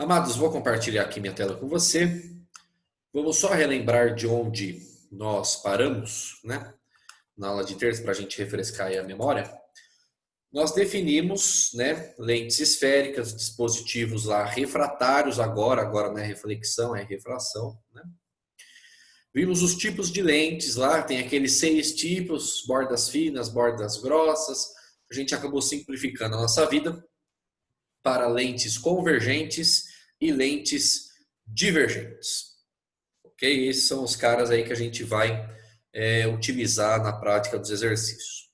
Amados, vou compartilhar aqui minha tela com você. Vamos só relembrar de onde nós paramos, né? Na aula de terça, para a gente refrescar aí a memória. Nós definimos, né, lentes esféricas, dispositivos lá refratários agora não é reflexão, é refração, né? Vimos os tipos de lentes lá, tem aqueles 6 tipos, bordas finas, bordas grossas. A gente acabou simplificando a nossa vida para lentes convergentes e lentes divergentes. Ok? Esses são os caras aí que a gente vai utilizar na prática dos exercícios.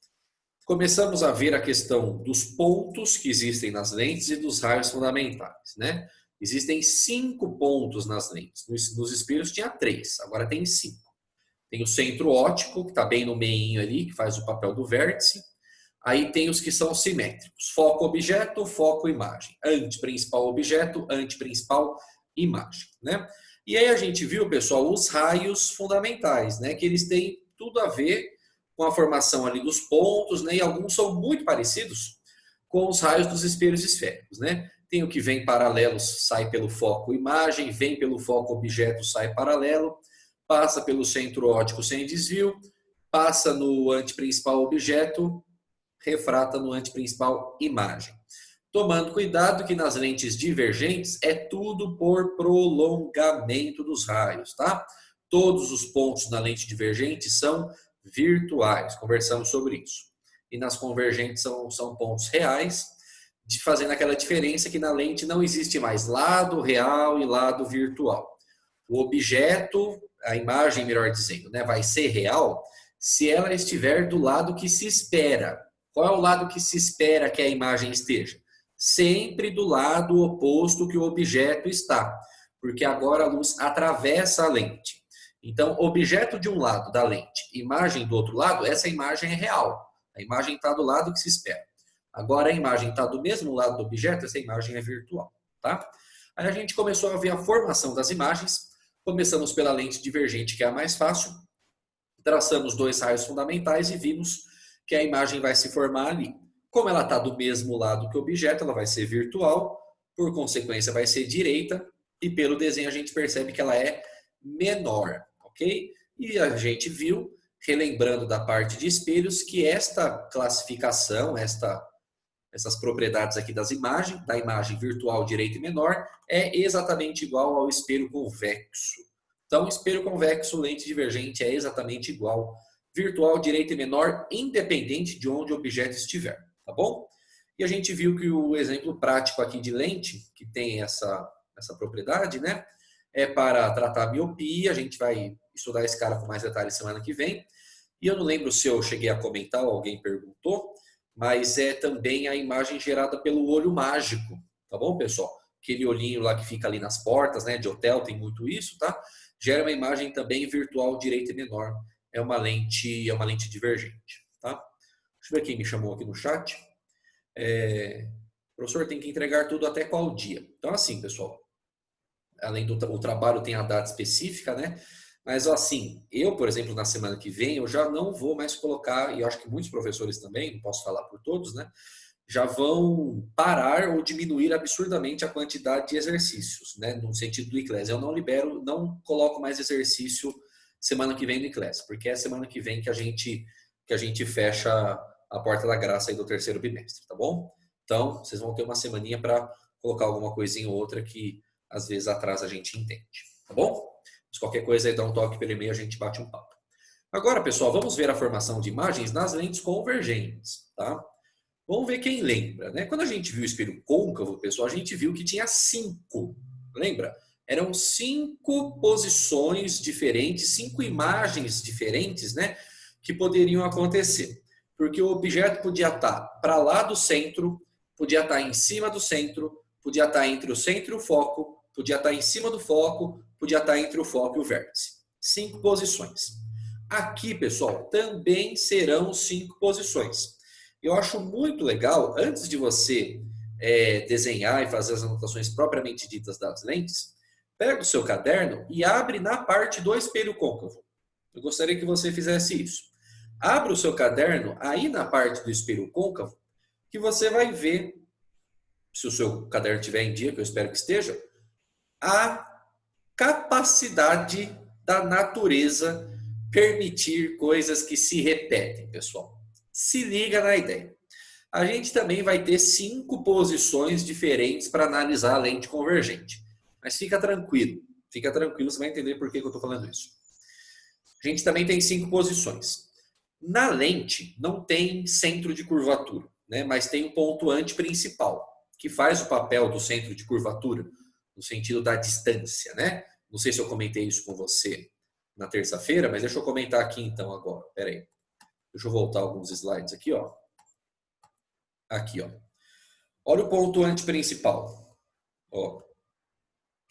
Começamos a ver a questão dos pontos que existem nas lentes e dos raios fundamentais, né? Existem 5 pontos nas lentes. Nos espelhos tinha 3, agora tem 5. Tem o centro óptico, que está bem no meinho ali, que faz o papel do vértice. Aí tem os que são simétricos. Foco-objeto, foco-imagem. Anteprincipal objeto, anteprincipal imagem, né? E aí a gente viu, pessoal, os raios fundamentais, né? Que eles têm tudo a ver com a formação ali dos pontos, né? E alguns são muito parecidos com os raios dos espelhos esféricos, né? Tem o que vem paralelo, sai pelo foco-imagem, vem pelo foco-objeto, sai paralelo, passa pelo centro óptico sem desvio, passa no anteprincipal objeto, refrata no anteprincipal imagem. Tomando cuidado que nas lentes divergentes é tudo por prolongamento dos raios, tá? Todos os pontos na lente divergente são virtuais, conversamos sobre isso. E nas convergentes são pontos reais, fazendo aquela diferença que na lente não existe mais lado real e lado virtual. O objeto, a imagem, melhor dizendo, né, vai ser real se ela estiver do lado que se espera. Qual é o lado que se espera que a imagem esteja? Sempre do lado oposto que o objeto está, porque agora a luz atravessa a lente. Então, objeto de um lado da lente, imagem do outro lado, essa imagem é real. A imagem está do lado que se espera. Agora a imagem está do mesmo lado do objeto, essa imagem é virtual, tá? Aí a gente começou a ver a formação das imagens. Começamos pela lente divergente, que é a mais fácil. Traçamos 2 raios fundamentais e vimos que a imagem vai se formar ali. Como ela está do mesmo lado que o objeto, ela vai ser virtual, por consequência vai ser direita, e pelo desenho a gente percebe que ela é menor, ok? E a gente viu, relembrando da parte de espelhos, que esta classificação, essas propriedades aqui das imagens, da imagem virtual direita e menor, é exatamente igual ao espelho convexo. Então, espelho convexo, lente divergente é exatamente igual. Virtual, direita e menor, independente de onde o objeto estiver, tá bom? E a gente viu que o exemplo prático aqui de lente, que tem essa propriedade, né? É para tratar miopia, a gente vai estudar esse cara com mais detalhes semana que vem. E eu não lembro se eu cheguei a comentar ou alguém perguntou, mas é também a imagem gerada pelo olho mágico, tá bom, pessoal? Aquele olhinho lá que fica ali nas portas, né, de hotel, tem muito isso, tá? Gera uma imagem também virtual direita e menor. É uma lente divergente, tá? Deixa eu ver quem me chamou aqui no chat. O professor tem que entregar tudo até qual dia? Então, assim, pessoal, além do trabalho tem a data específica, né? Mas, assim, eu, por exemplo, na semana que vem, eu já não vou mais colocar, e eu acho que muitos professores também, não posso falar por todos, né? Já vão parar ou diminuir absurdamente a quantidade de exercícios, né? No sentido do ICLES. Eu não libero, não coloco mais exercício semana que vem no ICLES, porque é semana que vem que a gente fecha a porta da graça aí do terceiro bimestre, tá bom? Então, vocês vão ter uma semaninha para colocar alguma coisinha ou outra que às vezes atrasa a gente entende, tá bom? Se qualquer coisa aí dá um toque pelo e-mail, a gente bate um papo. Agora, pessoal, vamos ver a formação de imagens nas lentes convergentes, tá? Vamos ver quem lembra, né? Quando a gente viu o espelho côncavo, pessoal, a gente viu que tinha 5, lembra? Eram 5 posições diferentes, 5 imagens diferentes, né? Que poderiam acontecer. Porque o objeto podia estar para lá do centro, podia estar em cima do centro, podia estar entre o centro e o foco, podia estar em cima do foco, podia estar entre o foco e o vértice. 5 posições. Aqui, pessoal, também serão 5 posições. Eu acho muito legal, antes de você desenhar e fazer as anotações propriamente ditas das lentes, pega o seu caderno e abre na parte do espelho côncavo. Eu gostaria que você fizesse isso. Abra o seu caderno aí na parte do espelho côncavo, que você vai ver, se o seu caderno estiver em dia, que eu espero que esteja, a capacidade da natureza permitir coisas que se repetem, pessoal. Se liga na ideia. A gente também vai ter 5 posições diferentes para analisar a lente convergente. Mas fica tranquilo, você vai entender por que eu estou falando isso. A gente também tem 5 posições. Na lente não tem centro de curvatura, né? Mas tem um ponto antiprincipal, que faz o papel do centro de curvatura, no sentido da distância, né? Não sei se eu comentei isso com você na terça-feira, mas deixa eu comentar aqui então agora. Pera aí. Deixa eu voltar alguns slides aqui, ó. Aqui, ó. Olha o ponto antiprincipal. Ó.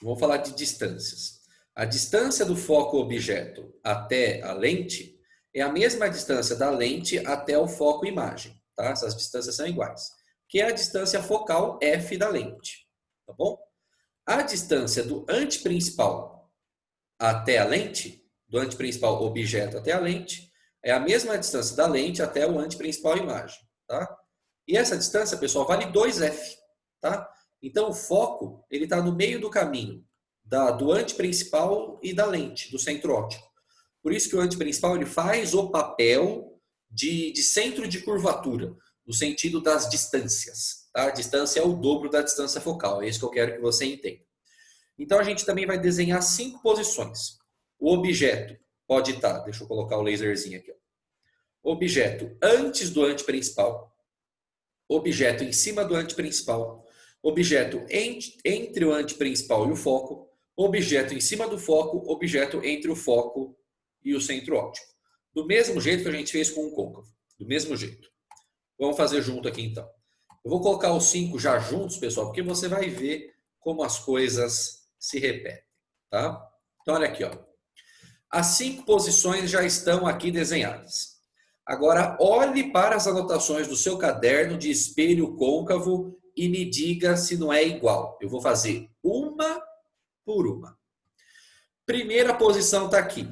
Vamos falar de distâncias. A distância do foco objeto até a lente é a mesma distância da lente até o foco imagem, tá? Essas distâncias são iguais. Que é a distância focal f da lente, tá bom? A distância do antiprincipal até a lente, do antiprincipal objeto até a lente, é a mesma distância da lente até o antiprincipal imagem, tá? E essa distância, pessoal, vale 2f, tá? Então, o foco, ele está no meio do caminho do antiprincipal e da lente, do centro óptico. Por isso que o antiprincipal ele faz o papel de centro de curvatura, no sentido das distâncias. Tá? A distância é o dobro da distância focal, é isso que eu quero que você entenda. Então, a gente também vai desenhar 5 posições. O objeto pode estar, deixa eu colocar o laserzinho aqui. Ó. Objeto antes do antiprincipal, objeto em cima do antiprincipal, objeto entre o antiprincipal e o foco, objeto em cima do foco, objeto entre o foco e o centro óptico. Do mesmo jeito que a gente fez com o côncavo. Do mesmo jeito. Vamos fazer junto aqui então. Eu vou colocar os 5 já juntos, pessoal, porque você vai ver como as coisas se repetem. Tá? Então, olha aqui. Ó. As 5 posições já estão aqui desenhadas. Agora, olhe para as anotações do seu caderno de espelho côncavo e me diga se não é igual. Eu vou fazer uma por uma. Primeira posição está aqui.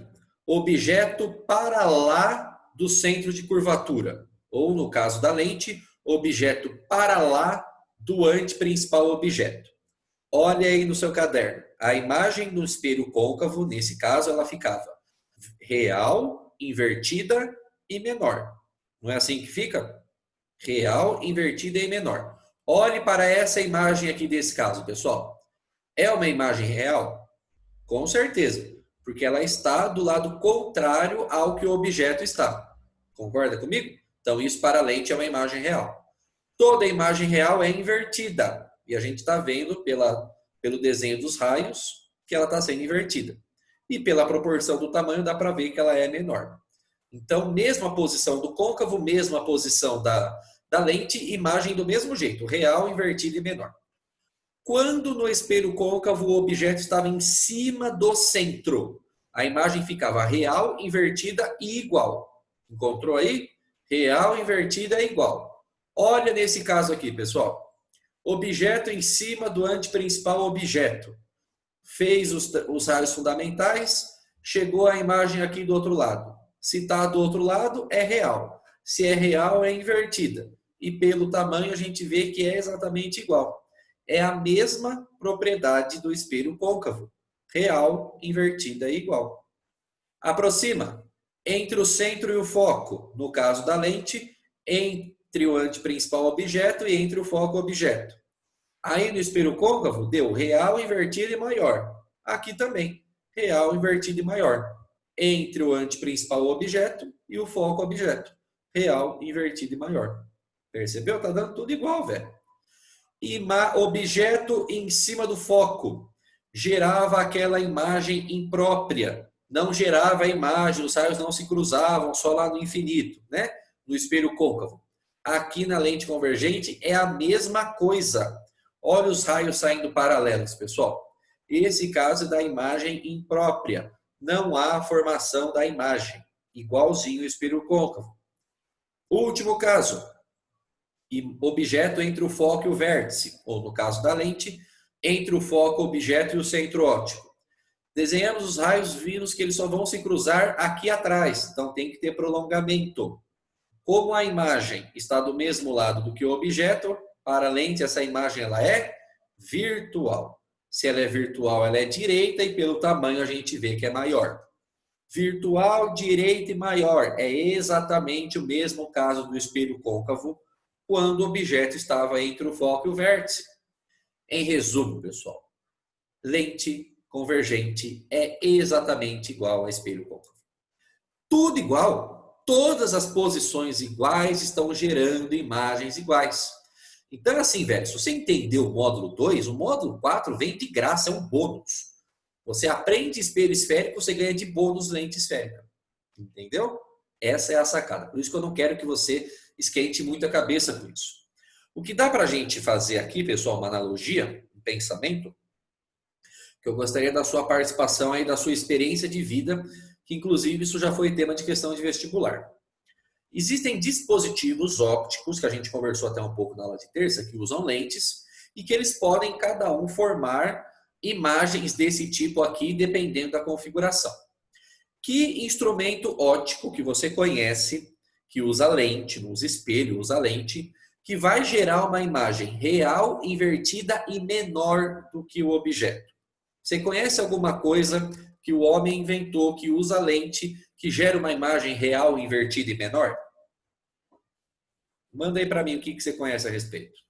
Objeto para lá do centro de curvatura. Ou, no caso da lente, objeto para lá do anteprincipal objeto. Olha aí no seu caderno. A imagem do espelho côncavo, nesse caso, ela ficava real, invertida e menor. Não é assim que fica? Real, invertida e menor. Olhe para essa imagem aqui desse caso, pessoal. É uma imagem real? Com certeza, porque ela está do lado contrário ao que o objeto está. Concorda comigo? Então, isso para a lente é uma imagem real. Toda imagem real é invertida. E a gente está vendo pelo desenho dos raios que ela está sendo invertida. E pela proporção do tamanho dá para ver que ela é menor. Então, mesma posição do côncavo, mesma posição da lente, imagem do mesmo jeito, real, invertida e menor. Quando no espelho côncavo o objeto estava em cima do centro, a imagem ficava real, invertida e igual. Encontrou aí? Real, invertida e igual. Olha nesse caso aqui, pessoal. Objeto em cima do anteprincipal objeto. Fez os raios fundamentais, chegou a imagem aqui do outro lado. Se está do outro lado, é real. Se é real, é invertida. E pelo tamanho a gente vê que é exatamente igual. É a mesma propriedade do espelho côncavo. Real, invertida e igual. Aproxima. Entre o centro e o foco. No caso da lente, entre o anteprincipal objeto e entre o foco objeto. Aí no espelho côncavo, deu real, invertido e maior. Aqui também, real, invertido e maior. Entre o anteprincipal objeto e o foco objeto. Real, invertido e maior. Percebeu? Tá dando tudo igual, velho. Objeto em cima do foco. Gerava aquela imagem imprópria. Não gerava a imagem, os raios não se cruzavam só lá no infinito, né? No espelho côncavo. Aqui na lente convergente é a mesma coisa. Olha os raios saindo paralelos, pessoal. Esse caso é da imagem imprópria. Não há formação da imagem. Igualzinho o espelho côncavo. Último caso. Objeto entre o foco e o vértice. Ou, no caso da lente, entre o foco, objeto e o centro óptico. Desenhamos os raios, vimos que eles só vão se cruzar aqui atrás. Então, tem que ter prolongamento. Como a imagem está do mesmo lado do que o objeto, para a lente essa imagem ela é virtual. Se ela é virtual, ela é direita e pelo tamanho a gente vê que é maior. Virtual, direita e maior. É exatamente o mesmo caso do espelho côncavo quando o objeto estava entre o foco e o vértice. Em resumo, pessoal, lente convergente é exatamente igual a espelho côncavo. Tudo igual, todas as posições iguais estão gerando imagens iguais. Então, assim, velho, se você entendeu o módulo 2, o módulo 4 vem de graça, é um bônus. Você aprende espelho esférico, você ganha de bônus lente esférica. Entendeu? Essa é a sacada. Por isso que eu não quero que você esquente muito a cabeça com isso. O que dá para a gente fazer aqui, pessoal, uma analogia, um pensamento, que eu gostaria da sua participação aí, da sua experiência de vida, que inclusive isso já foi tema de questão de vestibular. Existem dispositivos ópticos, que a gente conversou até um pouco na aula de terça, que usam lentes, e que eles podem, cada um, formar imagens desse tipo aqui, dependendo da configuração. Que instrumento óptico que você conhece, que usa lente, não usa espelho, usa lente, que vai gerar uma imagem real, invertida e menor do que o objeto? Você conhece alguma coisa que o homem inventou, que usa lente, que gera uma imagem real, invertida e menor? Manda aí para mim o que você conhece a respeito.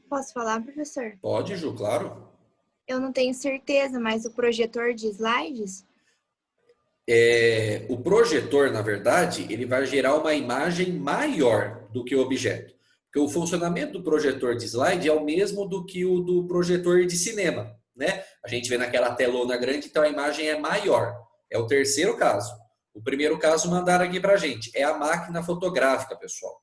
Posso falar, professor? Pode, Ju, claro. Eu não tenho certeza, mas o projetor de slides? O projetor, na verdade, ele vai gerar uma imagem maior do que o objeto. Porque o funcionamento do projetor de slide é o mesmo do que o do projetor de cinema, né? A gente vê naquela telona grande, então a imagem é maior. É o terceiro caso. O primeiro caso mandaram aqui pra gente. É a máquina fotográfica, pessoal.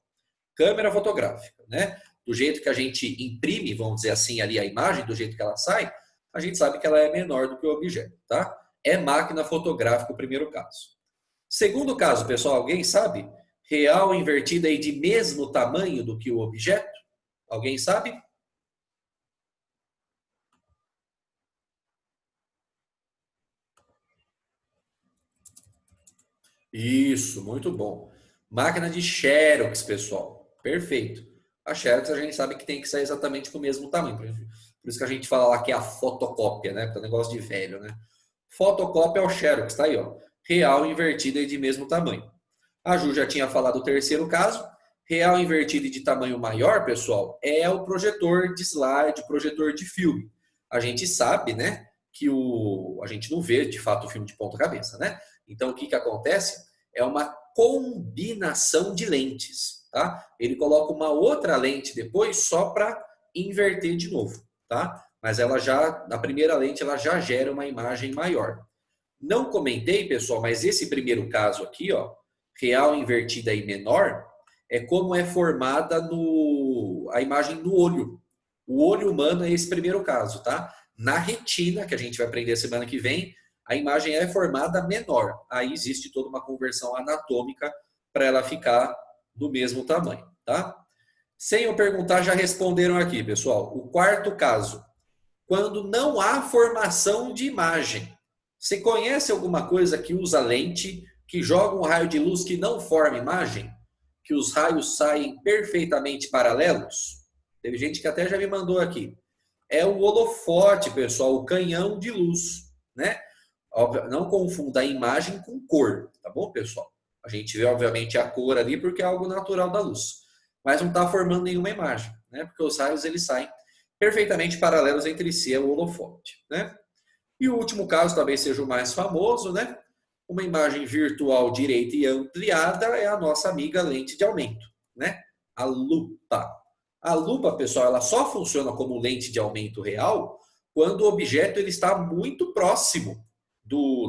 Câmera fotográfica, né? Do jeito que a gente imprime, vamos dizer assim, ali a imagem, do jeito que ela sai, a gente sabe que ela é menor do que o objeto, tá? É máquina fotográfica o primeiro caso. Segundo caso, pessoal, alguém sabe? Real invertida e de mesmo tamanho do que o objeto? Alguém sabe? Isso, muito bom. Máquina de Xerox, pessoal. Perfeito. A Xerox a gente sabe que tem que sair exatamente com o mesmo tamanho. Por isso que a gente fala lá que é a fotocópia, né? Porque é um negócio de velho, né? Fotocópia é o Xerox, tá aí, ó. Real invertida e de mesmo tamanho. A Ju já tinha falado o terceiro caso. Real invertida e de tamanho maior, pessoal, é o projetor de slide, projetor de filme. A gente sabe, né, que a gente não vê de fato o filme de ponta cabeça, né? Então o que que acontece? É uma combinação de lentes, tá? Ele coloca uma outra lente depois só para inverter de novo, tá? Mas ela já, na primeira lente, ela já gera uma imagem maior. Não comentei, pessoal, mas esse primeiro caso aqui, ó, real invertida e menor, é como é formada a imagem no olho. O olho humano é esse primeiro caso, tá? Na retina, que a gente vai aprender semana que vem, a imagem é formada menor. Aí existe toda uma conversão anatômica para ela ficar do mesmo tamanho, tá? Sem eu perguntar, já responderam aqui, pessoal. O quarto caso, quando não há formação de imagem. Você conhece alguma coisa que usa lente, que joga um raio de luz que não forma imagem? Que os raios saem perfeitamente paralelos? Teve gente que até já me mandou aqui. É o holofote, pessoal, o canhão de luz, né? Não confunda a imagem com cor, tá bom, pessoal? A gente vê, obviamente, a cor ali porque é algo natural da luz. Mas não está formando nenhuma imagem, né? Porque os raios, eles saem perfeitamente paralelos entre si, é o holofote, né? E o último caso, talvez seja o mais famoso, né? Uma imagem virtual direita e ampliada é a nossa amiga lente de aumento, né? A lupa. A lupa, pessoal, ela só funciona como lente de aumento real quando o objeto ele está muito próximo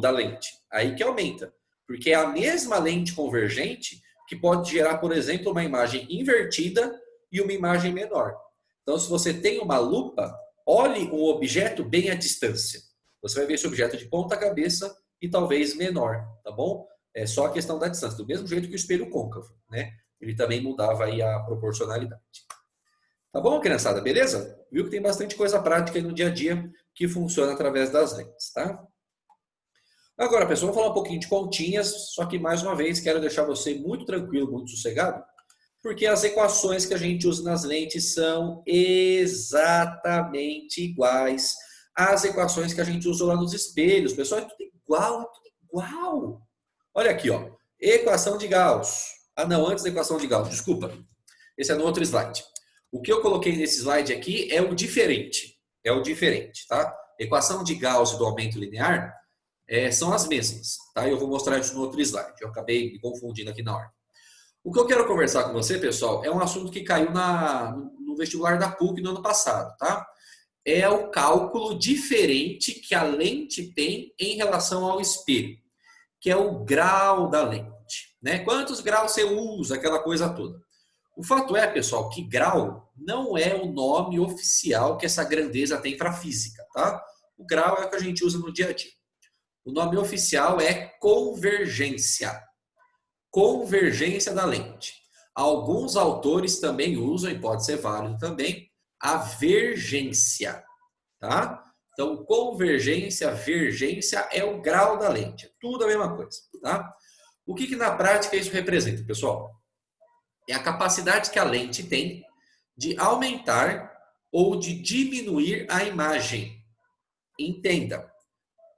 da lente. Aí que aumenta. Porque é a mesma lente convergente que pode gerar, por exemplo, uma imagem invertida e uma imagem menor. Então, se você tem uma lupa, olhe um objeto bem à distância. Você vai ver esse objeto de ponta cabeça e talvez menor, tá bom? É só a questão da distância, do mesmo jeito que o espelho côncavo, né? Ele também mudava aí a proporcionalidade. Tá bom, criançada? Beleza? Viu que tem bastante coisa prática aí no dia a dia que funciona através das lentes, tá? Agora, pessoal, vamos falar um pouquinho de continhas, só que mais uma vez quero deixar você muito tranquilo, muito sossegado, Porque as equações que a gente usa nas lentes são exatamente iguais às equações que a gente usa lá nos espelhos. Pessoal, é tudo igual, é tudo igual. Olha aqui, ó. Equação de Gauss. Ah, não, antes da equação de Gauss, desculpa. Esse é no outro slide. O que eu coloquei nesse slide aqui é o diferente. É o diferente, tá? Equação de Gauss do aumento linear são as mesmas, tá? Eu vou mostrar isso no outro slide. Eu acabei me confundindo aqui na hora. O que eu quero conversar com você, pessoal, é um assunto que caiu no vestibular da PUC no ano passado, tá? É o cálculo diferente que a lente tem em relação ao espelho, que é o grau da lente, né? Quantos graus você usa, aquela coisa toda. O fato é, pessoal, que grau não é o nome oficial que essa grandeza tem para a física, tá? O grau é o que a gente usa no dia a dia. O nome oficial é convergência. Convergência da lente. Alguns autores também usam, e pode ser válido também, a vergência, tá? Então, convergência, vergência é o grau da lente. Tudo a mesma coisa, tá? O que na prática isso representa, pessoal? É a capacidade que a lente tem de aumentar ou de diminuir a imagem. Entenda,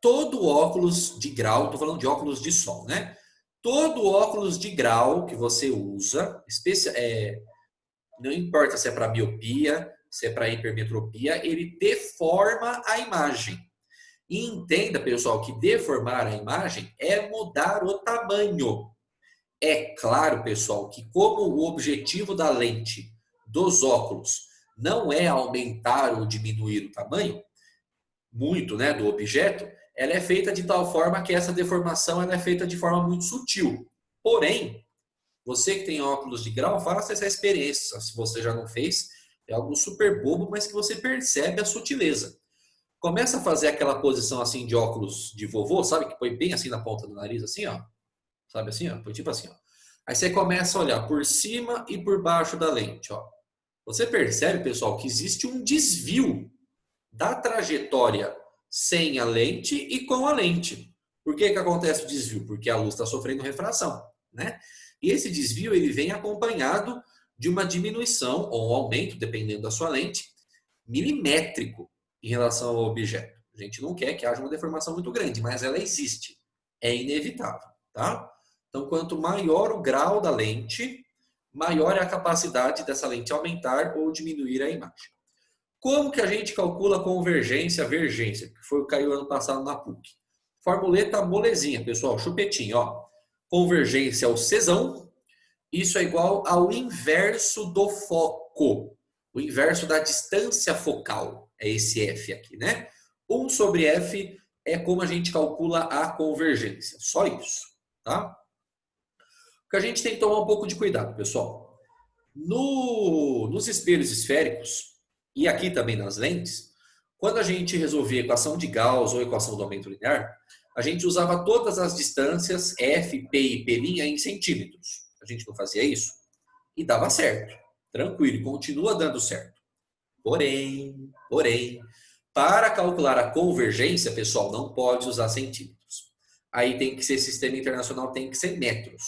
todo óculos de grau, estou falando de óculos de sol, né? Todo óculos de grau que você usa, não importa se é para miopia, se é para hipermetropia, ele deforma a imagem. E entenda, pessoal, que deformar a imagem é mudar o tamanho. É claro, pessoal, que como o objetivo da lente dos óculos não é aumentar ou diminuir o tamanho, muito, né, do objeto, ela é feita de tal forma que essa deformação ela é feita de forma muito sutil. Porém, você que tem óculos de grau, faça essa experiência. Se você já não fez, é algo super bobo, mas que você percebe a sutileza. Começa a fazer aquela posição assim de óculos de vovô, sabe? Que põe bem assim na ponta do nariz, assim, ó. Sabe assim, ó? Põe tipo assim, ó. Aí você começa a olhar por cima e por baixo da lente, ó. Você percebe, pessoal, que existe um desvio da trajetória sem a lente e com a lente. Por que acontece o desvio? Porque a luz está sofrendo refração, né? E esse desvio ele vem acompanhado de uma diminuição ou um aumento, dependendo da sua lente, milimétrico em relação ao objeto. A gente não quer que haja uma deformação muito grande, mas ela existe. É inevitável, tá? Então, quanto maior o grau da lente, maior é a capacidade dessa lente aumentar ou diminuir a imagem. Como que a gente calcula convergência, vergência? Que foi o que caiu ano passado na PUC. Formuleta molezinha, pessoal, chupetinho, ó. Convergência é o Czão. Isso é igual ao inverso do foco. O inverso da distância focal. É esse F aqui, né? 1 sobre F é como a gente calcula a convergência. Só isso, tá? O que a gente tem que tomar um pouco de cuidado, pessoal. Nos espelhos esféricos, e aqui também nas lentes, quando a gente resolvia a equação de Gauss ou a equação do aumento linear, a gente usava todas as distâncias F, P e P' em centímetros. A gente não fazia isso? E dava certo. Tranquilo, continua dando certo. Porém, para calcular a convergência, pessoal, não pode usar centímetros. Aí tem que ser sistema internacional, tem que ser metros.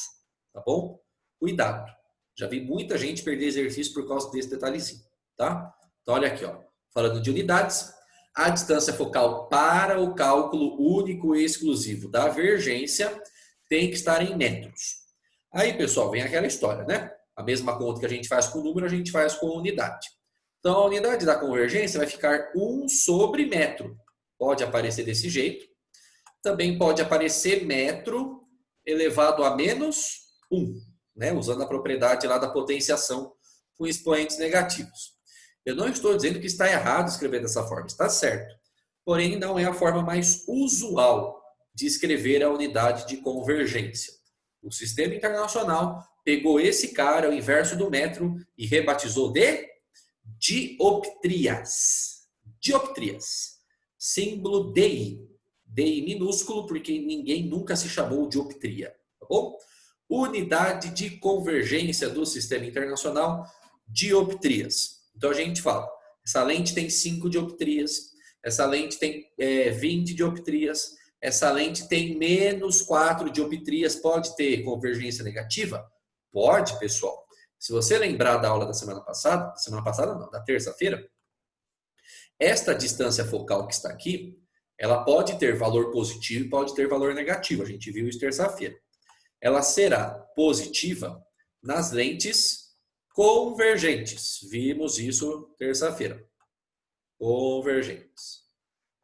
Tá bom? Cuidado. Já vi muita gente perder exercício por causa desse detalhezinho, tá? Então, olha aqui, ó. Falando de unidades, a distância focal para o cálculo único e exclusivo da vergência tem que estar em metros. Aí, pessoal, vem aquela história, né? A mesma conta que a gente faz com número, a gente faz com unidade. Então, a unidade da convergência vai ficar 1 sobre metro. Pode aparecer desse jeito. Também pode aparecer metro elevado a menos 1, né? Usando a propriedade lá da potenciação com expoentes negativos. Eu não estou dizendo que está errado escrever dessa forma, está certo. Porém, não é a forma mais usual de escrever a unidade de convergência. O sistema internacional pegou esse cara, o inverso do metro, e rebatizou de dioptrias. Dioptrias. Símbolo DI. DI minúsculo, porque ninguém nunca se chamou dioptria. Tá bom? Unidade de convergência do sistema internacional, dioptrias. Então a gente fala, essa lente tem 5 dioptrias, essa lente tem 20 dioptrias, essa lente tem menos 4 dioptrias, pode ter convergência negativa? Pode, pessoal. Se você lembrar da aula da semana passada não, da terça-feira, esta distância focal que está aqui, ela pode ter valor positivo e pode ter valor negativo. A gente viu isso terça-feira. Ela será positiva nas lentes convergentes. Vimos isso terça-feira. Convergentes.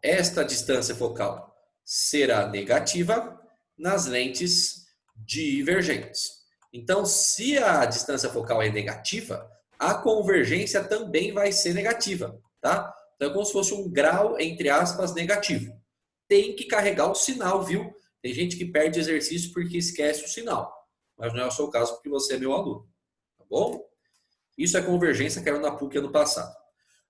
Esta distância focal será negativa nas lentes divergentes. Então, se a distância focal é negativa, a convergência também vai ser negativa, tá? Então, é como se fosse um grau, entre aspas, negativo. Tem que carregar o sinal, viu? Tem gente que perde exercício porque esquece o sinal. Mas não é o seu caso porque você é meu aluno. Tá bom? Isso é convergência que era na PUC ano passado.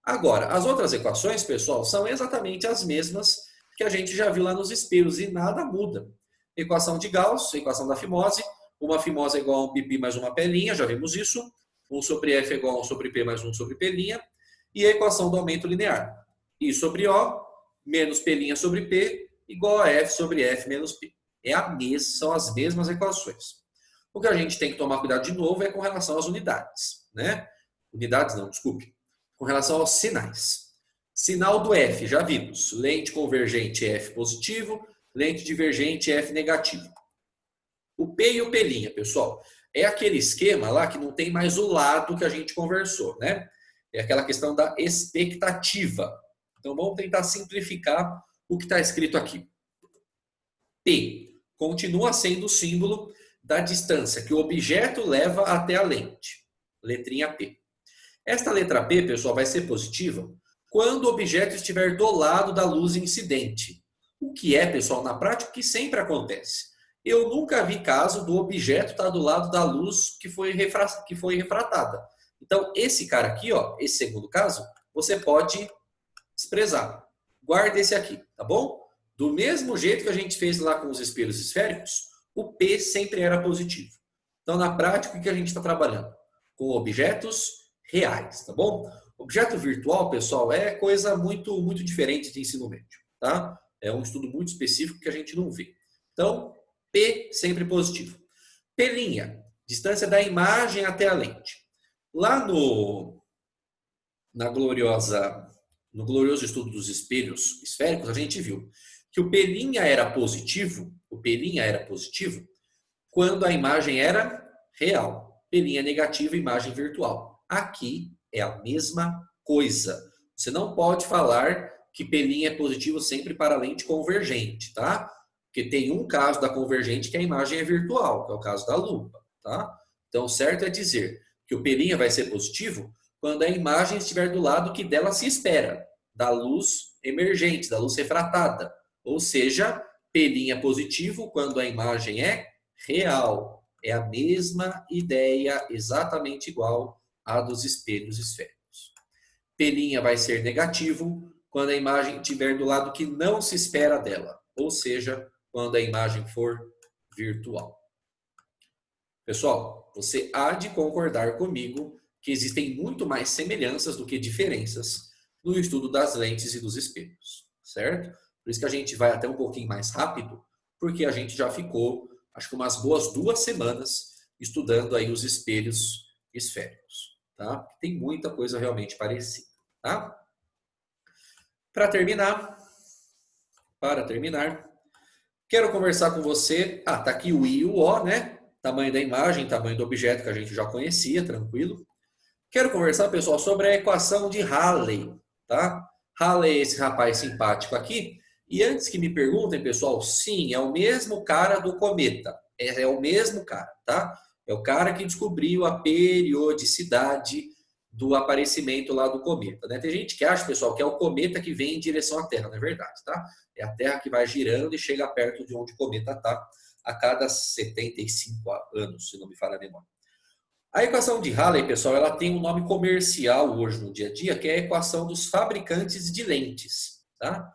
Agora, as outras equações, pessoal, são exatamente as mesmas que a gente já viu lá nos espelhos e nada muda. Equação de Gauss, equação da fimose. Uma fimose é igual a um π mais uma P', já vimos isso. 1 sobre F é igual a 1 sobre P mais 1 sobre P'. E a equação do aumento linear. I sobre O menos P' sobre P igual a F sobre F menos P. São as mesmas equações. O que a gente tem que tomar cuidado de novo é com relação às unidades, né? Unidades não, desculpe. Com relação aos sinais. Sinal do F, já vimos. Lente convergente F positivo, lente divergente F negativo. O P e o P', pessoal, é aquele esquema lá que não tem mais o lado que a gente conversou, né? É aquela questão da expectativa. Então vamos tentar simplificar o que está escrito aqui. P continua sendo o símbolo da distância que o objeto leva até a lente. Letrinha P. Esta letra P, pessoal, vai ser positiva quando o objeto estiver do lado da luz incidente. O que é, pessoal, na prática, o que sempre acontece. Eu nunca vi caso do objeto estar do lado da luz que foi refratada. Então, esse cara aqui, ó, esse segundo caso, você pode desprezar. Guarda esse aqui, tá bom? Do mesmo jeito que a gente fez lá com os espelhos esféricos, o P sempre era positivo. Então, na prática, o que a gente está trabalhando? Com objetos reais, tá bom? Objeto virtual, pessoal, é coisa muito, muito diferente de ensino médio, tá? É um estudo muito específico que a gente não vê. Então, P sempre positivo. P', distância da imagem até a lente. Lá no glorioso estudo dos espelhos esféricos, a gente viu que o P' era positivo, quando a imagem era real. P' negativa, imagem virtual. Aqui é a mesma coisa. Você não pode falar que P' é positivo sempre para a lente convergente, tá? Porque tem um caso da convergente que a imagem é virtual, que é o caso da lupa, tá? Então, certo é dizer que o P' vai ser positivo quando a imagem estiver do lado que dela se espera, da luz emergente, da luz refratada. Ou seja, P' positivo quando a imagem é real. É a mesma ideia, exatamente igual à dos espelhos esféricos. P' vai ser negativo quando a imagem estiver do lado que não se espera dela. Ou seja, quando a imagem for virtual. Pessoal, você há de concordar comigo que existem muito mais semelhanças do que diferenças no estudo das lentes e dos espelhos, certo? Por isso que a gente vai até um pouquinho mais rápido, porque a gente já ficou, acho que umas boas 2 semanas estudando aí os espelhos esféricos, tá? Tem muita coisa realmente parecida, tá? Para terminar, quero conversar com você. Tá aqui o I e o O, né? Tamanho da imagem, tamanho do objeto que a gente já conhecia, tranquilo. Quero conversar, pessoal, sobre a equação de Halley, tá? Halley é esse rapaz simpático aqui. E antes que me perguntem, pessoal, sim, é o mesmo cara do cometa. É o mesmo cara, tá? É o cara que descobriu a periodicidade do aparecimento lá do cometa, né? Tem gente que acha, pessoal, que é o cometa que vem em direção à Terra, não é verdade, tá? É a Terra que vai girando e chega perto de onde o cometa está a cada 75 anos, se não me falha a memória. A equação de Halley, pessoal, ela tem um nome comercial hoje no dia a dia, que é a equação dos fabricantes de lentes, tá?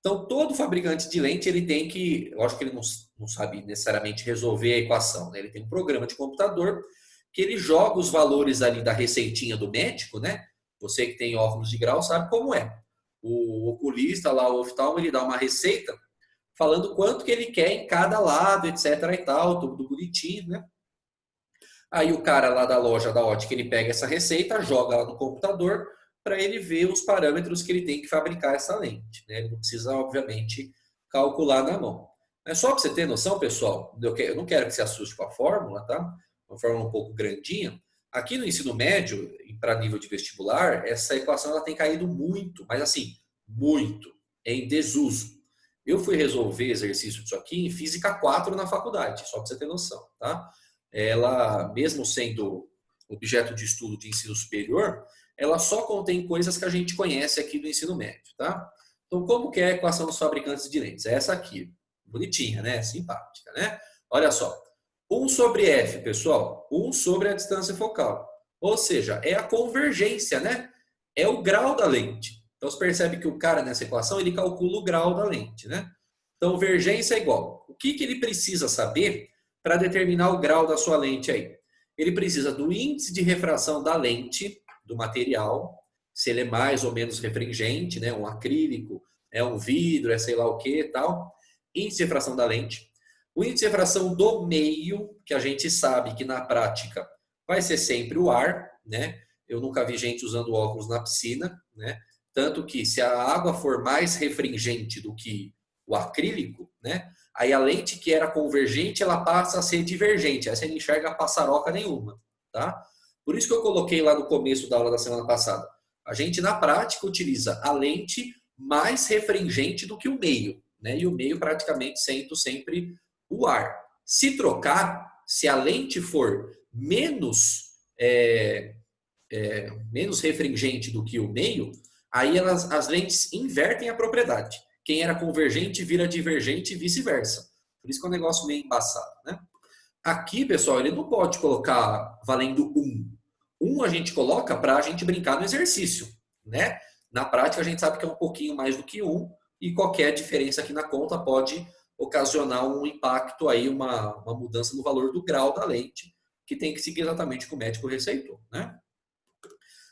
Então, todo fabricante de lente, ele tem que, eu acho que ele não sabe necessariamente resolver a equação, né? Ele tem um programa de computador que ele joga os valores ali da receitinha do médico, né? Você que tem óculos de grau sabe como é. O oculista lá, o oftalmo, ele dá uma receita falando quanto que ele quer em cada lado, etc e tal, tudo bonitinho, né? Aí o cara lá da loja da ótica, ele pega essa receita, joga lá no computador para ele ver os parâmetros que ele tem que fabricar essa lente, né? Ele não precisa, obviamente, calcular na mão. Mas só para você ter noção, pessoal, eu não quero que você assuste com a fórmula, tá? Uma fórmula um pouco grandinha. Aqui no ensino médio, para nível de vestibular, essa equação ela tem caído muito, mas assim, muito, em desuso. Eu fui resolver exercício disso aqui em Física 4 na faculdade, só para você ter noção, tá? Ela, mesmo sendo objeto de estudo de ensino superior, ela só contém coisas que a gente conhece aqui do ensino médio, tá? Então, como que é a equação dos fabricantes de lentes? É essa aqui, bonitinha, né? Simpática, né? Olha só, 1 sobre f, pessoal, 1 sobre a distância focal. Ou seja, é a convergência, né? É o grau da lente. Então, você percebe que o cara, nessa equação, ele calcula o grau da lente, né? Então, vergência é igual. O que ele precisa saber para determinar o grau da sua lente aí? Ele precisa do índice de refração da lente, do material, se ele é mais ou menos refringente, né? Um acrílico, é um vidro, é sei lá o que tal. Índice de refração da lente. O índice de refração do meio, que a gente sabe que na prática vai ser sempre o ar, né? Eu nunca vi gente usando óculos na piscina, né? Tanto que se a água for mais refringente do que o acrílico, né? Aí a lente que era convergente, ela passa a ser divergente. Aí você não enxerga passaroca nenhuma, tá? Por isso que eu coloquei lá no começo da aula da semana passada. A gente, na prática, utiliza a lente mais refringente do que o meio, né? E o meio praticamente sendo sempre o ar. Se trocar, se a lente for menos refringente do que o meio, aí as lentes invertem a propriedade. Quem era convergente vira divergente e vice-versa. Por isso que é um negócio meio embaçado, né? Aqui, pessoal, ele não pode colocar valendo 1. 1 a gente coloca para a gente brincar no exercício, né? Na prática, a gente sabe que é um pouquinho mais do que 1 e qualquer diferença aqui na conta pode ocasionar um impacto aí, uma mudança no valor do grau da lente, que tem que seguir exatamente o que o médico receitou, né?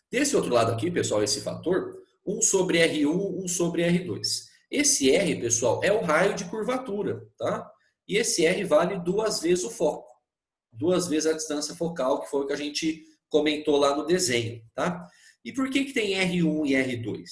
Desse outro lado aqui, pessoal, esse fator, 1 sobre R1, 1 sobre R2. Esse R, pessoal, é o raio de curvatura, tá? E esse R vale 2 vezes o foco, 2 vezes a distância focal, que foi o que a gente comentou lá no desenho, tá? E por que tem R1 e R2?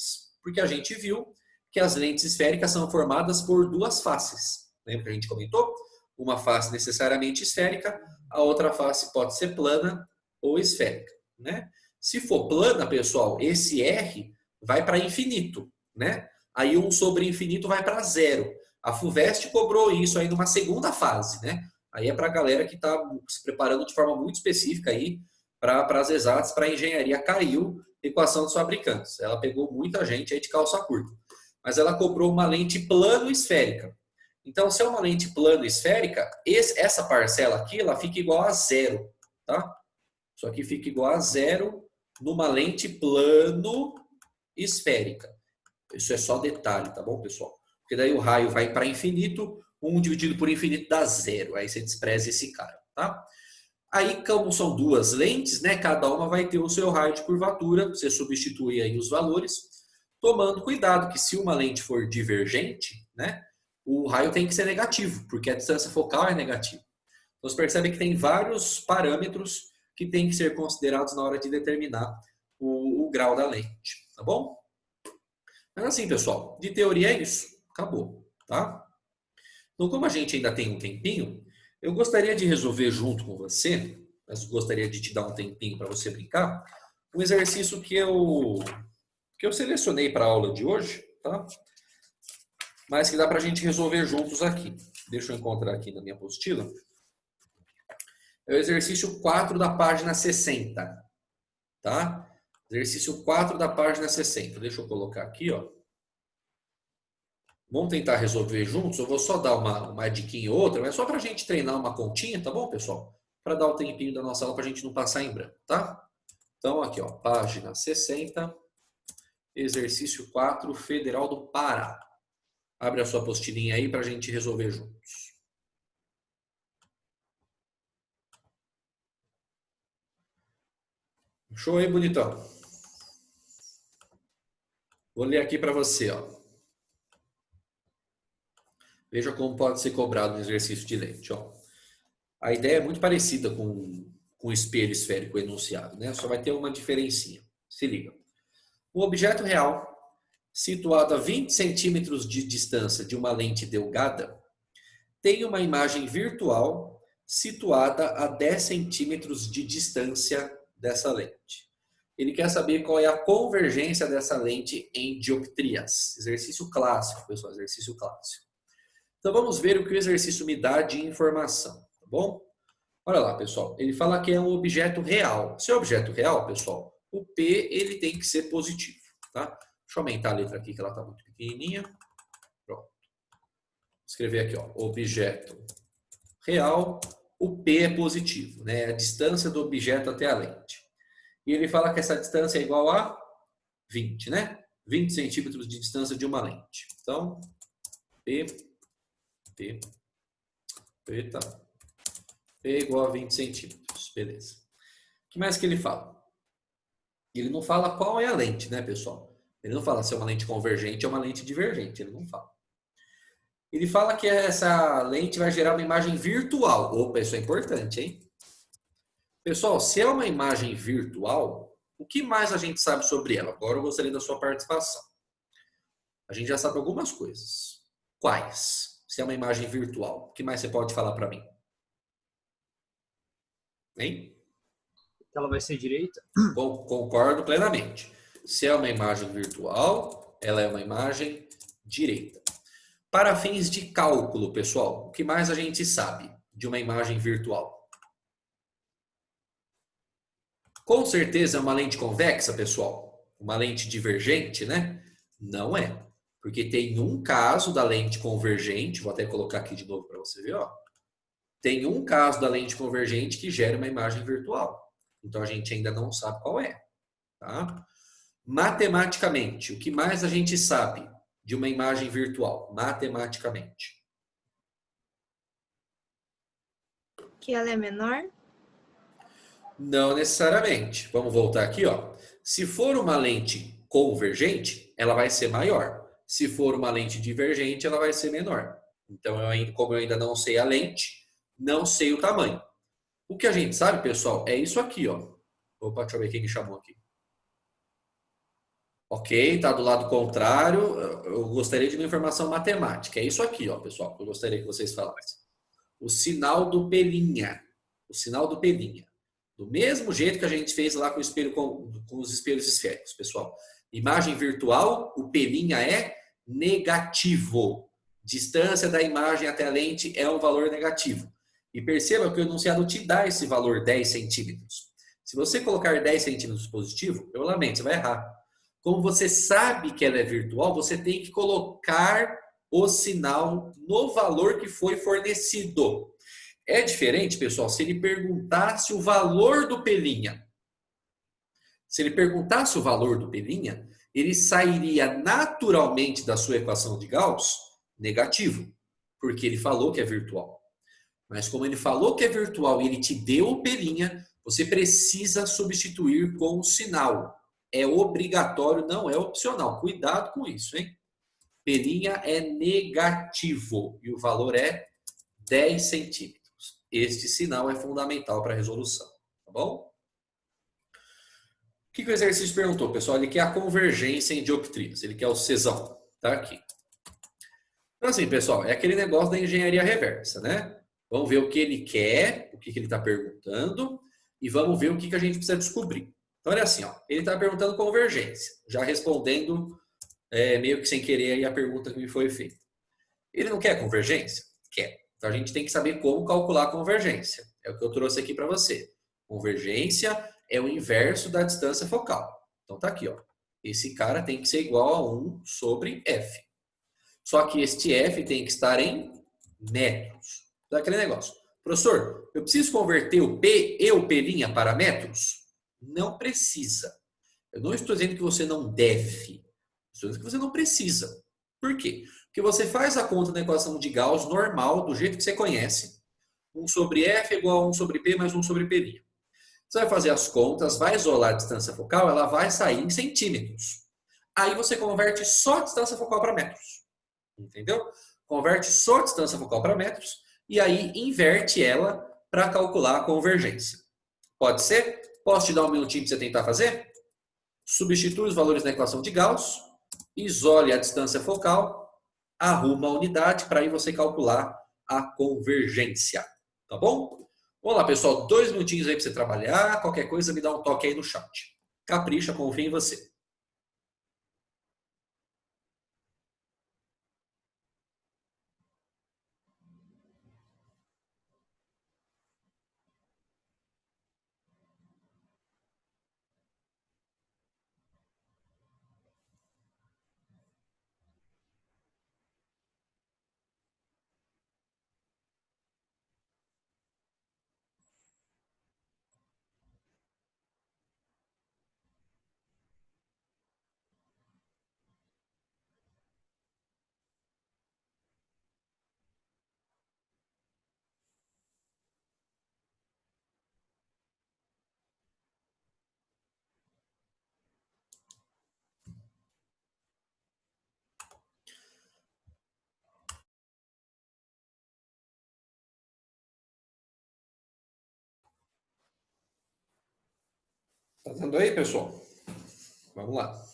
Porque a gente viu que as lentes esféricas são formadas por duas faces. Lembra que a gente comentou? Uma face necessariamente esférica, a outra face pode ser plana ou esférica, né? Se for plana, pessoal, esse R vai para infinito, né? Aí 1 sobre infinito vai para zero. A FUVEST cobrou isso aí numa segunda fase, né? Aí é para a galera que está se preparando de forma muito específica aí para as exatas, para a engenharia, caiu a equação dos fabricantes. Ela pegou muita gente aí de calça curta. Mas ela cobrou uma lente plano-esférica. Então, se é uma lente plano-esférica, essa parcela aqui, ela fica igual a zero, tá? Isso aqui fica igual a zero numa lente plano-esférica. Isso é só detalhe, tá bom, pessoal? Porque daí o raio vai para infinito, 1 dividido por infinito dá zero. Aí você despreza esse cara, tá? Aí, como são duas lentes, né? Cada uma vai ter o seu raio de curvatura. Você substitui aí os valores, tomando cuidado que se uma lente for divergente, né? O raio tem que ser negativo, porque a distância focal é negativa. Então, você percebe que tem vários parâmetros que têm que ser considerados na hora de determinar o grau da lente, tá bom? Mas assim, pessoal, de teoria é isso. Acabou, tá? Então, como a gente ainda tem um tempinho, eu gostaria de resolver junto com você, mas gostaria de te dar um tempinho para você brincar, um exercício que eu selecionei para a aula de hoje, tá? Mas que dá para a gente resolver juntos aqui. Deixa eu encontrar aqui na minha apostila. É o exercício 4 da página 60, tá? Exercício 4 da página 60. Deixa eu colocar aqui, ó. Vamos tentar resolver juntos. Eu vou só dar uma diquinha ou outra, mas só para a gente treinar uma continha, tá bom, pessoal? Para dar o tempinho da nossa aula para a gente não passar em branco, tá? Então, aqui, ó, página 60, exercício 4, Federal do Pará. Abre a sua apostilinha aí para a gente resolver juntos. Show aí, bonitão. Vou ler aqui para você, ó. Veja como pode ser cobrado um exercício de lente, ó. A ideia é muito parecida com com espelho esférico enunciado, né? Só vai ter uma diferencinha. Se liga. Um objeto real situado a 20 centímetros de distância de uma lente delgada tem uma imagem virtual situada a 10 centímetros de distância dessa lente. Ele quer saber qual é a convergência dessa lente em dioptrias. Exercício clássico, pessoal, exercício clássico. Então vamos ver o que o exercício me dá de informação, tá bom? Olha lá, pessoal, ele fala que é um objeto real. Se é objeto real, pessoal, o P ele tem que ser positivo, tá? Deixa eu aumentar a letra aqui que ela está muito pequenininha. Pronto. Vou escrever aqui, ó, objeto real, o P é positivo, né? A distância do objeto até a lente. E ele fala que essa distância é igual a 20, né? 20 centímetros de distância de uma lente. Então, P é igual a 20 centímetros. Beleza. O que mais que ele fala? Ele não fala qual é a lente, né, pessoal? Ele não fala se é uma lente convergente ou uma lente divergente. Ele não fala. Ele fala que essa lente vai gerar uma imagem virtual. Opa, isso é importante, hein? Pessoal, se é uma imagem virtual, o que mais a gente sabe sobre ela? Agora eu gostaria da sua participação. A gente já sabe algumas coisas. Quais? Se é uma imagem virtual, o que mais você pode falar para mim? Hein? Ela vai ser direita? Concordo plenamente. Se é uma imagem virtual, ela é uma imagem direita. Para fins de cálculo, pessoal, o que mais a gente sabe de uma imagem virtual? Com certeza é uma lente convexa, pessoal. Uma lente divergente, né? Não é. Porque tem um caso da lente convergente, vou até colocar aqui de novo para você ver, ó. Tem um caso da lente convergente que gera uma imagem virtual. Então a gente ainda não sabe qual é, tá? Matematicamente, o que mais a gente sabe de uma imagem virtual? Matematicamente. Que ela é menor? Não necessariamente. Vamos voltar aqui, ó. Se for uma lente convergente, ela vai ser maior. Se for uma lente divergente, ela vai ser menor. Então, como eu ainda não sei a lente, não sei o tamanho. O que a gente sabe, pessoal, é isso aqui, ó. Opa, deixa eu ver quem me chamou aqui. Ok, tá do lado contrário. Eu gostaria de uma informação matemática. É isso aqui, ó, pessoal, que eu gostaria que vocês falassem. O sinal do pelinha. O sinal do pelinha. Do mesmo jeito que a gente fez lá com o espelho, com os espelhos esféricos, pessoal. Imagem virtual, o pelinha é negativo. Distância da imagem até a lente é um valor negativo. E perceba que o enunciado te dá esse valor 10 centímetros. Se você colocar 10 centímetros positivo, eu lamento, você vai errar. Como você sabe que ela é virtual, você tem que colocar o sinal no valor que foi fornecido. É diferente, pessoal, se ele perguntasse o valor do pelinha. Se ele perguntasse o valor do pelinha, ele sairia naturalmente da sua equação de Gauss negativo, porque ele falou que é virtual. Mas como ele falou que é virtual e ele te deu o pelinha, você precisa substituir com o sinal. É obrigatório, não é opcional. Cuidado com isso, hein? Pelinha é negativo e o valor é 10 centímetros. Este sinal é fundamental para a resolução, tá bom? O que o exercício perguntou, pessoal? Ele quer a convergência em dioptrias, ele quer o Czão, tá aqui. Então assim, pessoal, é aquele negócio da engenharia reversa, né? Vamos ver o que ele quer, o que ele está perguntando e vamos ver o que a gente precisa descobrir. Então olha assim, ó, ele está perguntando convergência, já respondendo meio que sem querer aí a pergunta que me foi feita. Ele não quer convergência? Quer. Então a gente tem que saber como calcular a convergência. É o que eu trouxe aqui para você. Convergência é o inverso da distância focal. Então tá aqui, ó. Esse cara tem que ser igual a 1 sobre f. Só que este f tem que estar em metros. Então é aquele negócio. Professor, eu preciso converter o P e o P' para metros? Não precisa. Eu não estou dizendo que você não deve. Estou dizendo que você não precisa. Por quê? Porque você faz a conta da equação de Gauss normal, do jeito que você conhece. 1 sobre f é igual a 1 sobre p mais 1 sobre p'. Você vai fazer as contas, vai isolar a distância focal, ela vai sair em centímetros. Aí você converte só a distância focal para metros. Entendeu? Converte só a distância focal para metros e aí inverte ela para calcular a convergência. Pode ser? Posso te dar um minutinho para você tentar fazer? Substitui os valores na equação de Gauss, isole a distância focal, arruma a unidade para aí você calcular a convergência. Tá bom? Vamos lá, pessoal. 2 minutinhos aí para você trabalhar. Qualquer coisa, me dá um toque aí no chat. Capricha, confia em você. Tá vendo aí, pessoal? Vamos lá.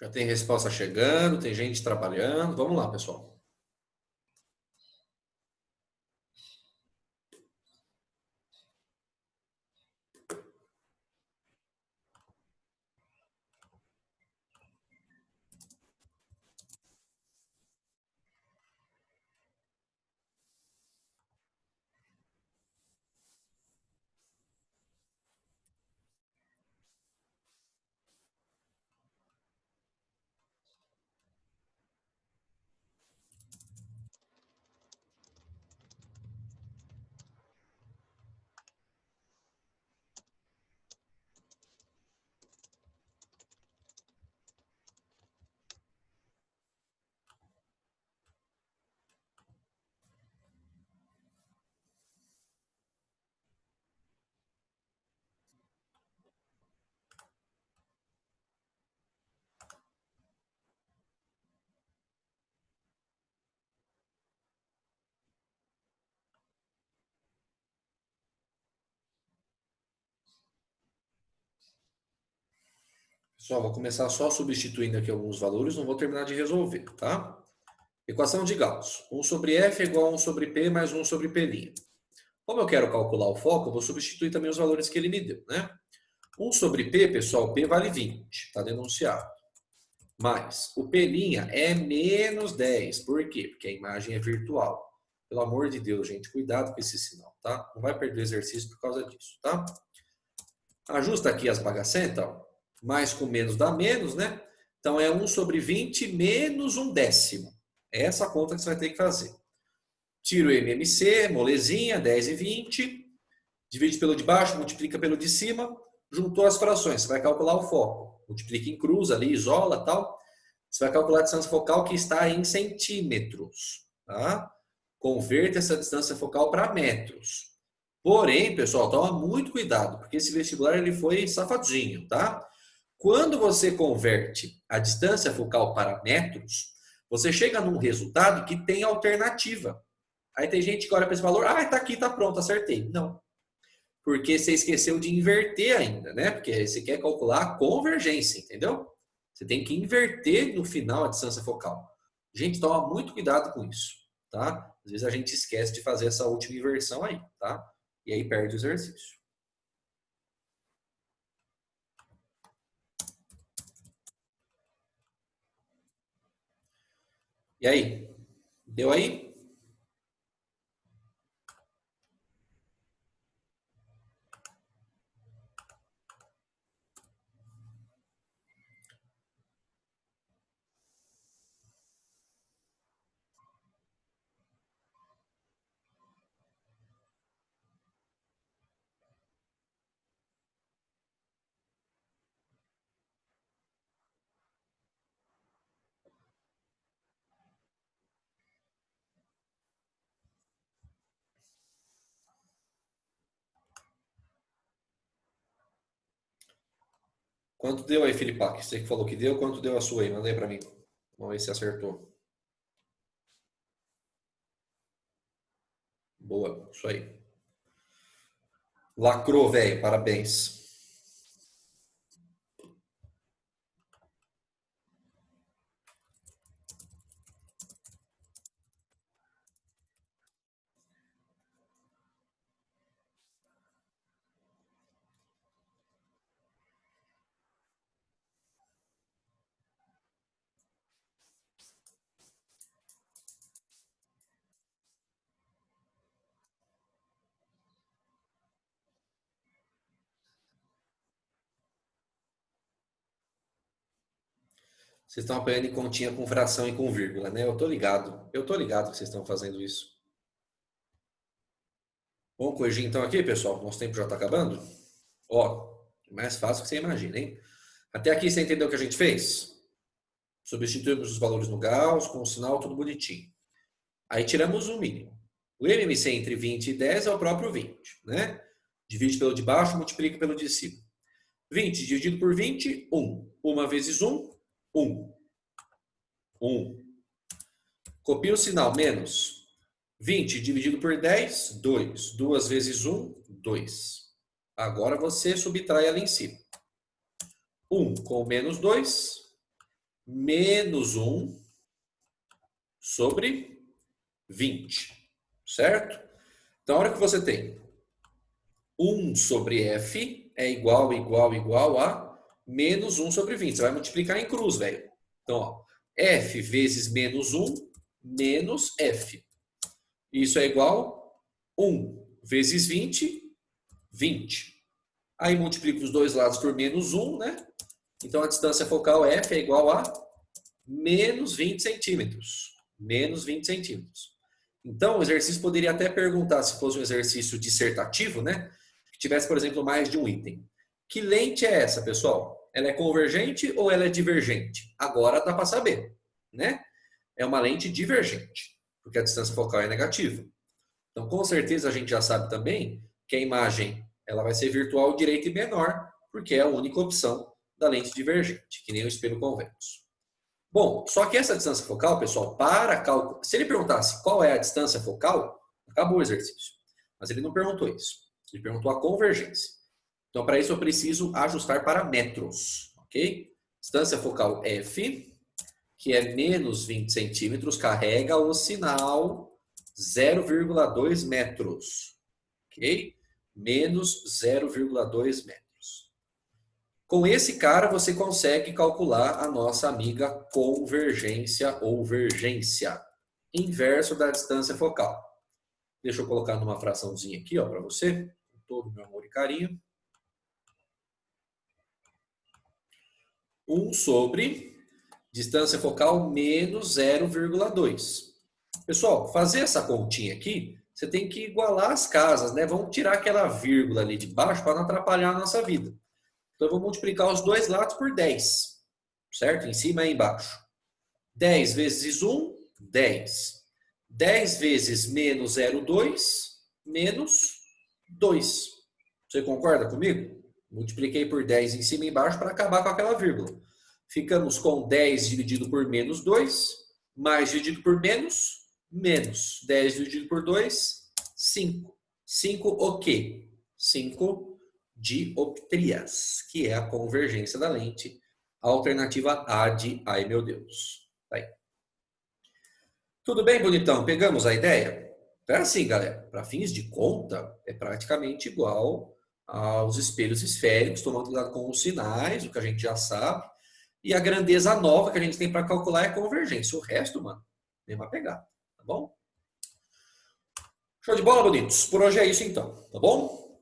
Já tem resposta chegando, tem gente trabalhando. Vamos lá, pessoal. Pessoal, vou começar só substituindo aqui alguns valores, não vou terminar de resolver, tá? Equação de Gauss. 1 sobre F é igual a 1 sobre P mais 1 sobre P'. Como eu quero calcular o foco, eu vou substituir também os valores que ele me deu, né? 1 sobre P, pessoal, P vale 20, está denunciado. Mas o P' é menos 10. Por quê? Porque a imagem é virtual. Pelo amor de Deus, gente, cuidado com esse sinal, tá? Não vai perder o exercício por causa disso, tá? Ajusta aqui as bagacentas, ó. Mais com menos dá menos, né? Então é 1 sobre 20 menos 1/10. É essa a conta que você vai ter que fazer. Tira o MMC, molezinha, 10 e 20. Divide pelo de baixo, multiplica pelo de cima. Juntou as frações, você vai calcular o foco. Multiplica em cruz ali, isola tal. Você vai calcular a distância focal que está em centímetros. Tá? Converta essa distância focal para metros. Porém, pessoal, toma muito cuidado, porque esse vestibular ele foi safadinho, tá? Quando você converte a distância focal para metros, você chega num resultado que tem alternativa. Aí tem gente que olha para esse valor, tá aqui, tá pronto, acertei. Não. Porque você esqueceu de inverter ainda, né? Porque você quer calcular a convergência, entendeu? Você tem que inverter no final a distância focal. Gente, toma muito cuidado com isso, tá? Às vezes a gente esquece de fazer essa última inversão aí, tá? E aí perde o exercício. E aí? Deu aí? Quanto deu aí, Filipac? Você que falou que deu, quanto deu a sua aí? Manda aí pra mim. Vamos ver se acertou. Boa, isso aí. Lacrou, velho. Parabéns. Vocês estão apanhando em continha com fração e com vírgula, né? Eu tô ligado. Eu tô ligado que vocês estão fazendo isso. Vamos corrigir então aqui, pessoal? Nosso tempo já está acabando. Ó, mais fácil que você imagina, hein? Até aqui você entendeu o que a gente fez? Substituímos os valores no Gauss, com o sinal tudo bonitinho. Aí tiramos o mínimo. O MMC entre 20 e 10 é o próprio 20, né? Divide pelo de baixo, multiplica pelo de cima. 20 dividido por 20, 1. 1 vezes 1, 1. 1. Copia o sinal, menos 20 dividido por 10, 2. 2 vezes 1, 2. Agora você subtrai ali em cima. 1 com menos 2, menos 1 sobre 20. Certo? Então, a hora que você tem 1 sobre f é igual a menos 1 sobre 20. Você vai multiplicar em cruz, velho. Então, ó, f vezes menos 1, menos f. Isso é igual a 1 vezes 20, 20. Aí multiplico os dois lados por menos 1, né? Então, a distância focal f é igual a menos 20 centímetros. Menos 20 centímetros. Então, o exercício poderia até perguntar, se fosse um exercício dissertativo, né? Que tivesse, por exemplo, mais de um item. Que lente é essa, pessoal? Ela é convergente ou ela é divergente? Agora dá para saber, né? É uma lente divergente, porque a distância focal é negativa. Então, com certeza, a gente já sabe também que a imagem ela vai ser virtual direita e menor, porque é a única opção da lente divergente, que nem o espelho convexo. Bom, só que essa distância focal, pessoal, para cálculo. Se ele perguntasse qual é a distância focal, acabou o exercício. Mas ele não perguntou isso. Ele perguntou a convergência. Então, para isso, eu preciso ajustar para metros. Ok? Distância focal F, que é menos 20 centímetros, carrega o sinal 0,2 metros. Ok? Menos 0,2 metros. Com esse cara, você consegue calcular a nossa amiga convergência ou vergência, inverso da distância focal. Deixa eu colocar numa fraçãozinha aqui, ó, para você, com todo o meu amor e carinho. 1 sobre distância focal menos 0,2. Pessoal, fazer essa continha aqui, você tem que igualar as casas, né? Vamos tirar aquela vírgula ali de baixo para não atrapalhar a nossa vida. Então, eu vou multiplicar os dois lados por 10, certo? Em cima e embaixo. 10 vezes 1, 10. 10 vezes menos 0,2, menos 2. Você concorda comigo? Multipliquei por 10 em cima e embaixo para acabar com aquela vírgula. Ficamos com 10 dividido por menos 2, mais dividido por menos, menos. 10 dividido por 2, 5. 5 o quê? 5 dioptrias, que é a convergência da lente. A alternativa A de ai meu Deus. Tá aí. Tudo bem, bonitão? Pegamos a ideia? Então é assim, galera. Para fins de conta, é praticamente igual aos espelhos esféricos, tomando cuidado com os sinais, o que a gente já sabe. E a grandeza nova que a gente tem para calcular é a convergência. O resto, mano, mesma pegada. Tá bom? Show de bola, bonitos. Por hoje é isso, então. Tá bom?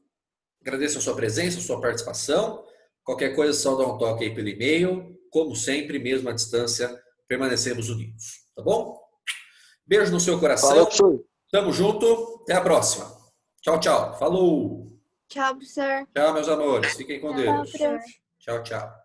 Agradeço a sua presença, a sua participação. Qualquer coisa, só dá um toque aí pelo e-mail. Como sempre, mesmo à distância, permanecemos unidos. Tá bom? Beijo no seu coração. Valeu, professor. Tamo junto. Até a próxima. Tchau, tchau. Falou. Tchau, professor. Tchau, meus amores. Fiquem com Tchau, Deus. professor. Tchau, tchau.